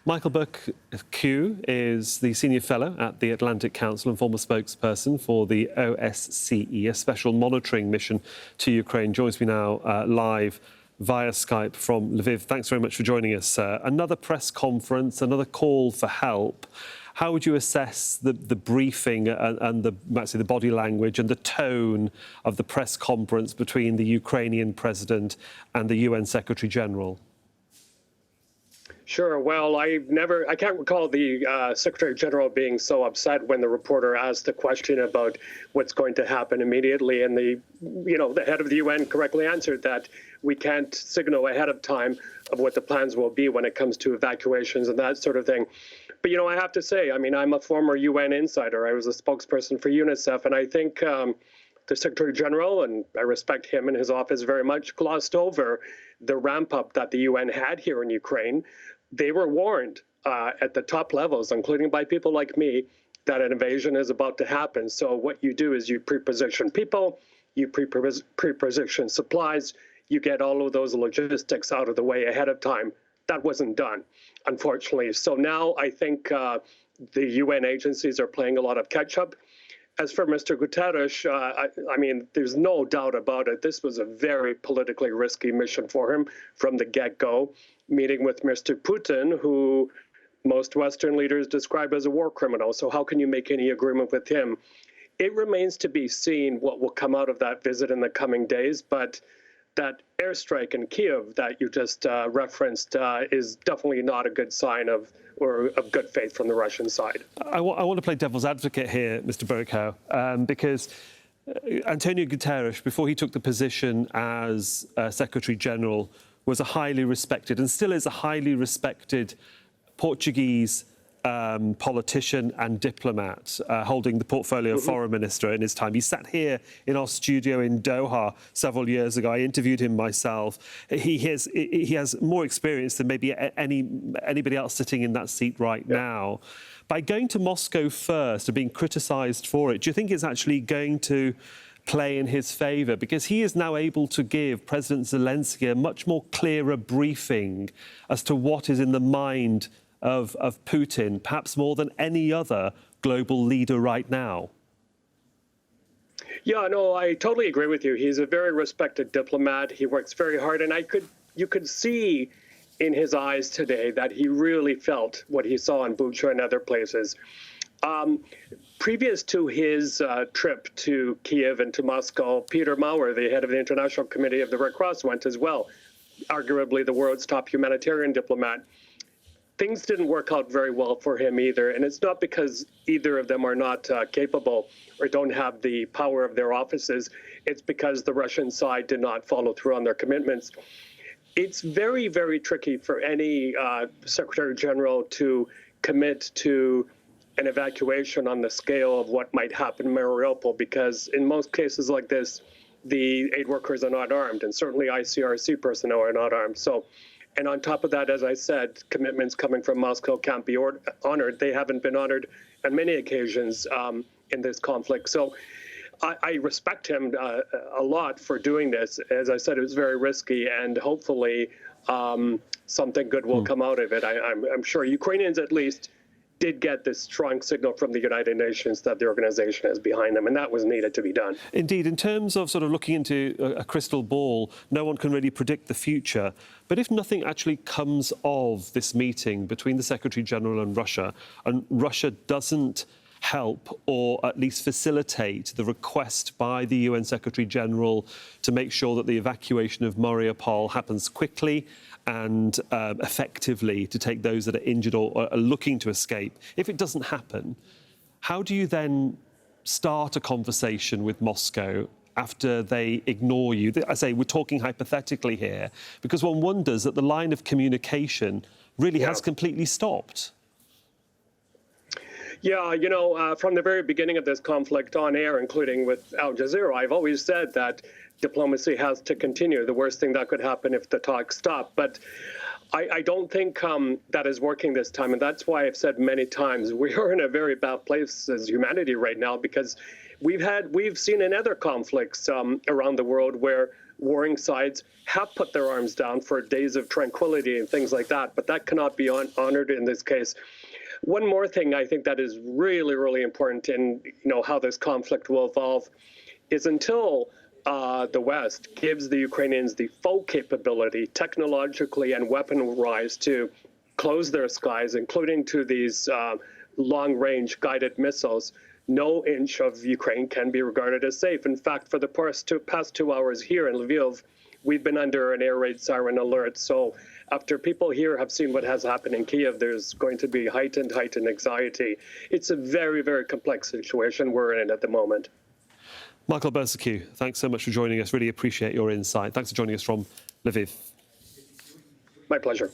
Michael Bociurkiw is the Senior Fellow at the Atlantic Council and former spokesperson for the OSCE, a special monitoring mission to Ukraine. Joins me now live via Skype from Lviv. Thanks very much for joining us. Another press conference, another call for help. How would you assess the briefing and the body language and the tone of the press conference between the Ukrainian president and the UN Secretary General? Sure. Well, I can't recall the Secretary General being so upset when the reporter asked the question about what's going to happen immediately, and the head of the UN correctly answered that we can't signal ahead of time of what the plans will be when it comes to evacuations and that sort of thing. But I have to say, I'm a former UN insider. I was a spokesperson for UNICEF, and I think the Secretary General, and I respect him and his office very much, glossed over the ramp up that the UN had here in Ukraine. They were warned at the top levels, including by people like me, that an invasion is about to happen. So what you do is you pre-position people, you pre-position supplies, you get all of those logistics out of the way ahead of time. That wasn't done, unfortunately. So now I think the UN agencies are playing a lot of catch-up. As for Mr. Guterres, there's no doubt about it. This was a very politically risky mission for him from the get-go, meeting with Mr. Putin, who most Western leaders describe as a war criminal. So how can you make any agreement with him? It remains to be seen what will come out of that visit in the coming days, but that airstrike in Kyiv that you just referenced is definitely not a good sign of good faith from the Russian side. I want to play devil's advocate here, Mr. Bociurkiw, because Antonio Guterres, before he took the position as Secretary General, was a highly respected and still is a highly respected Portuguese politician and diplomat, holding the portfolio of foreign minister in his time. He sat here in our studio in Doha several years ago. I interviewed him myself. He has more experience than maybe anybody else sitting in that seat right now. By going to Moscow first and being criticised for it, do you think it's actually going to play in his favour? Because he is now able to give President Zelensky a much more clearer briefing as to what is in the mind of Putin, perhaps more than any other global leader right now. Yeah, no, I totally agree with you. He's a very respected diplomat. He works very hard, and you could see in his eyes today that he really felt what he saw in Bucha and other places. Previous to his trip to Kyiv and to Moscow, Peter Maurer, the head of the International Committee of the Red Cross, went as well, arguably the world's top humanitarian diplomat. Things didn't work out very well for him either, and it's not because either of them are not capable or don't have the power of their offices. It's because the Russian side did not follow through on their commitments. It's very, very tricky for any Secretary General to commit to an evacuation on the scale of what might happen in Mariupol, because in most cases like this, the aid workers are not armed, and certainly ICRC personnel are not armed. And on top of that, as I said, commitments coming from Moscow can't be honored. They haven't been honored on many occasions in this conflict. So I respect him a lot for doing this. As I said, it was very risky, and hopefully something good will come out of it. I'm sure Ukrainians at least did get this strong signal from the United Nations that the organization is behind them, and that was needed to be done. Indeed. In terms of sort of looking into a crystal ball, no one can really predict the future. But if nothing actually comes of this meeting between the Secretary General and Russia doesn't help or at least facilitate the request by the UN Secretary General to make sure that the evacuation of Mariupol happens quickly and effectively to take those that are injured or are looking to escape. If it doesn't happen, how do you then start a conversation with Moscow after they ignore you? I say we're talking hypothetically here, because one wonders that the line of communication really has completely stopped. Yeah, from the very beginning of this conflict on air, including with Al Jazeera, I've always said that diplomacy has to continue. The worst thing that could happen if the talks stop. But I don't think that is working this time. And that's why I've said many times we are in a very bad place as humanity right now, because we've seen in other conflicts around the world where warring sides have put their arms down for days of tranquility and things like that, but that cannot be honored in this case. One more thing I think that is really, really important in how this conflict will evolve is until the West gives the Ukrainians the full capability, technologically and weapon-wise, to close their skies, including to these long-range guided missiles, no inch of Ukraine can be regarded as safe. In fact, for the past 2 hours here in Lviv, we've been under an air raid siren alert. So after people here have seen what has happened in Kyiv, there's going to be heightened anxiety. It's a very, very complex situation we're in at the moment. Michael Bociurkiw, thanks so much for joining us. Really appreciate your insight. Thanks for joining us from Lviv. My pleasure.